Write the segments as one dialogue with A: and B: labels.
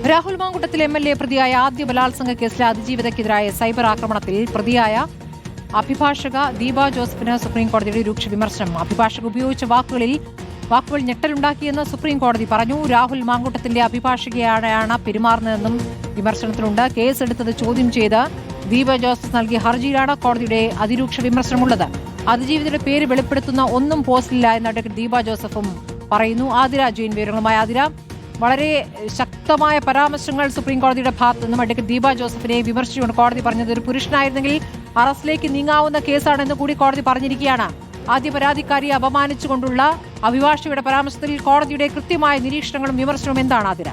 A: Rahul Mamkootathil MLA പ്രതിയായ ആദ്യ ബലാത്സംഗ കേസിലെ അതിജീവിതയ്ക്കെതിരായ സൈബർ ആക്രമണത്തിൽ പ്രതിയായ അഭിഭാഷക ദീപ ജോസഫിന് സുപ്രീംകോടതിയുടെ രൂക്ഷ വിമർശനം. അഭിഭാഷക ഉപയോഗിച്ച വാക്കുകൾ ഞെട്ടലുണ്ടാക്കിയെന്ന് സുപ്രീംകോടതി പറഞ്ഞു. രാഹുൽ മാങ്കൂട്ടത്തിന്റെ അഭിഭാഷകയാണ് പെരുമാറുന്നതെന്നും വിമർശനത്തിലുണ്ട്. കേസെടുത്തത് ചോദ്യം ചെയ്ത് ദീപ ജോസഫ് നൽകിയ ഹർജിയിലാണ് കോടതിയുടെ അതിരൂക്ഷ വിമർശനമുള്ളത്. അതിജീവിതയുടെ പേര് വെളിപ്പെടുത്തുന്ന ഒന്നും പോസ്റ്റിലില്ല എന്ന് അഡ്വക്കേറ്റ് ദീപ ജോസഫും പറയുന്നു. ആതിര ജെയിൻ വിവരങ്ങളുമായി. ആതിര, വളരെ ശക്തമായ പരാമർശങ്ങൾ സുപ്രീംകോടതിയുടെ ഭാഗത്തു നിന്നും അഡ്വക്കേറ്റ് ദീപ ജോസഫിനെ വിമർശിച്ചുകൊണ്ട് കോടതി പറഞ്ഞത് ഒരു പുരുഷനായിരുന്നെങ്കിൽ അറസ്റ്റിലേക്ക് നീങ്ങാവുന്ന കേസാണെന്ന് കൂടി കോടതി പറഞ്ഞിരിക്കുകയാണ്. ആദ്യ പരാതിക്കാരിയെ അപമാനിച്ചുകൊണ്ടുള്ള അഭിഭാഷകയുടെ പരാമർശത്തിൽ കോടതിയുടെ കൃത്യമായ നിരീക്ഷണങ്ങളും വിമർശനവും എന്താണ് ആതിര?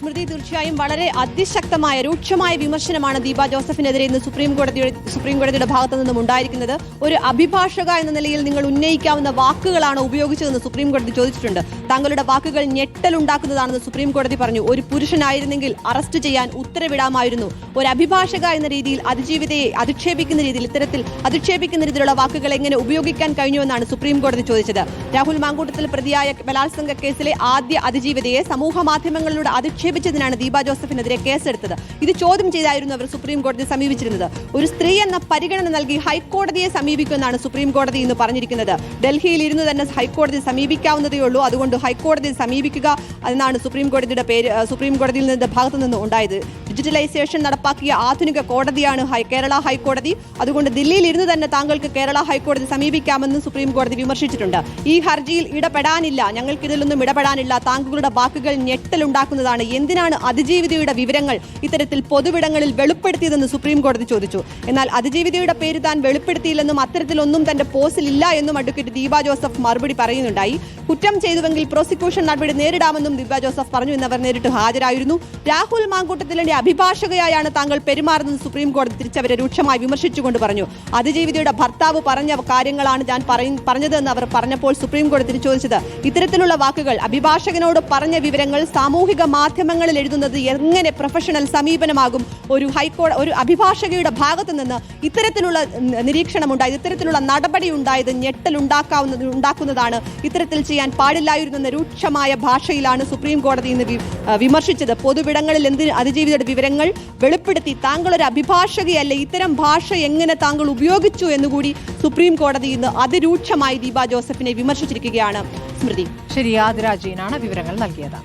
B: സ്മൃതി, തീർച്ചയായും വളരെ അതിശക്തമായ രൂക്ഷമായ വിമർശനമാണ് ദീപ ജോസഫിനെതിരെ ഇന്ന് സുപ്രീംകോടതിയുടെ ഭാഗത്തു നിന്നും ഉണ്ടായിരിക്കുന്നത്. ഒരു അഭിഭാഷക എന്ന നിലയിൽ നിങ്ങൾ ഉന്നയിക്കാവുന്ന വാക്കുകളാണ് ഉപയോഗിച്ചതെന്ന് സുപ്രീംകോടതി ചോദിച്ചിട്ടുണ്ട്. താങ്കളുടെ വാക്കുകൾ ഞെട്ടലുണ്ടാക്കുന്നതാണെന്ന് സുപ്രീംകോടതി പറഞ്ഞു. ഒരു പുരുഷനായിരുന്നെങ്കിൽ അറസ്റ്റ് ചെയ്യാൻ ഉത്തരവിടാമായിരുന്നു. ഒരു അഭിഭാഷക എന്ന രീതിയിൽ അതിജീവിതയെ അധിക്ഷേപിക്കുന്ന രീതിയിലുള്ള വാക്കുകൾ എങ്ങനെ ഉപയോഗിക്കാൻ കഴിഞ്ഞുവെന്നാണ് സുപ്രീംകോടതി ചോദിച്ചത്. രാഹുൽ മാങ്കൂട്ടത്തിൽ പ്രതിയായ ബലാത്സംഗ കേസിലെ ആദ്യ അതിജീവിതയെ സമൂഹ മാധ്യമങ്ങളിലൂടെ ാണ് ദീപ ജോസഫിനെതിരെ കേസെടുത്തത്. ഇത് ചോദ്യം ചെയ്തായിരുന്നു അവർ സുപ്രീംകോടതിയെ സമീപിച്ചിരുന്നത്. ഒരു സ്ത്രീ എന്ന പരിഗണന നൽകി ഹൈക്കോടതിയെ സമീപിക്കുമെന്നാണ് സുപ്രീംകോടതി ഇന്ന് പറഞ്ഞിരിക്കുന്നത്. ഡൽഹിയിൽ ഇരുന്ന് തന്നെ ഹൈക്കോടതി സമീപിക്കാവുന്നതേ ഉള്ളൂ. അതുകൊണ്ട് ഹൈക്കോടതിയെ സമീപിക്കുക എന്നാണ് സുപ്രീംകോടതിയിൽ നിന്ന് ഭാഗത്തു നിന്ന് ഉണ്ടായത്. ഡിജിറ്റലൈസേഷൻ നടപ്പാക്കിയ ആധുനിക കോടതിയാണ് കേരള ഹൈക്കോടതി. അതുകൊണ്ട് ദില്ലിയിൽ ഇരുന്ന് തന്നെ താങ്കൾക്ക് കേരള ഹൈക്കോടതി സമീപിക്കാമെന്ന് സുപ്രീംകോടതി വിമർശിച്ചിട്ടുണ്ട്. ഈ ഹർജിയിൽ ഇടപെടാനില്ല, ഞങ്ങൾക്കിതിലൊന്നും ഇടപെടാനില്ല, താങ്കളുടെ വാക്കുകൾ ഞെട്ടലുണ്ടാക്കുന്നതാണ്. എന്തിനാണ് അതിജീവിതയുടെ വിവരങ്ങൾ ഇത്തരത്തിൽ പൊതുവിടങ്ങളിൽ വെളിപ്പെടുത്തിയതെന്ന് സുപ്രീംകോടതി ചോദിച്ചു. എന്നാൽ അതിജീവിതയുടെ പേര് താൻ വെളിപ്പെടുത്തിയില്ലെന്നും അത്തരത്തിലൊന്നും തന്റെ പോസ്റ്റിലില്ല എന്നും അഡ്വക്കേറ്റ് ദീപ ജോസഫ് മറുപടി പറയുന്നുണ്ടായി. കുറ്റം ചെയ്തുവെങ്കിൽ പ്രോസിക്യൂഷൻ നടപടി നേരിടാമെന്നും ദീപ ജോസഫ് പറഞ്ഞു. എന്നവർ നേരിട്ട് ഹാജരായിരുന്നു. രാഹുൽ മാങ്കൂട്ടത്തിന്റെ അഭിഭാഷകയായാണ് താങ്കൾ പെരുമാറുന്നത് സുപ്രീംകോടതി തിരിച്ചവരെ രൂക്ഷമായി വിമർശിച്ചുകൊണ്ട് പറഞ്ഞു. അതിജീവിതയുടെ ഭർത്താവ് പറഞ്ഞ കാര്യങ്ങളാണ് ഞാൻ പറഞ്ഞതെന്ന് അവർ പറഞ്ഞപ്പോൾ സുപ്രീംകോടതി ചോദിച്ചത് ഇത്തരത്തിലുള്ള വാക്കുകൾ അഭിഭാഷകനോട് പറഞ്ഞ വിവരങ്ങൾ സാമൂഹിക മാധ്യമങ്ങളിൽ എഴുതുന്നത് എങ്ങനെ പ്രൊഫഷണൽ സമീപനമാകും? ഒരു അഭിഭാഷകയുടെ ഭാഗത്തു നിന്ന് ഇത്തരത്തിലുള്ള നിരീക്ഷണമുണ്ടായത്, ഇത്തരത്തിലുള്ള നടപടി ഉണ്ടായത് ഞെട്ടലുണ്ടാക്കുന്നതാണ്. ഇത്തരത്തിൽ ചെയ്യാൻ പാടില്ലായിരുന്നെന്ന രൂക്ഷമായ ഭാഷയിലാണ് സുപ്രീംകോടതി ഇന്ന് വിമർശിച്ചത്. പൊതുവിടങ്ങളിൽ എന്തിന് അതിജീവിതയുടെ വിവരങ്ങൾ വെളിപ്പെടുത്തി? താങ്കൾ ഒരു അഭിഭാഷകയല്ലേ, ഇത്തരം ഭാഷ എങ്ങനെ താങ്കൾ ഉപയോഗിച്ചു എന്നുകൂടി സുപ്രീംകോടതി ഇന്ന് അതിരൂക്ഷമായി ദീപ ജോസഫിനെ വിമർശിച്ചിരിക്കുകയാണ്. സ്മൃതി,
A: ശരി, ആതിര ജെയിനാണ് വിവരങ്ങൾ നൽകിയത്.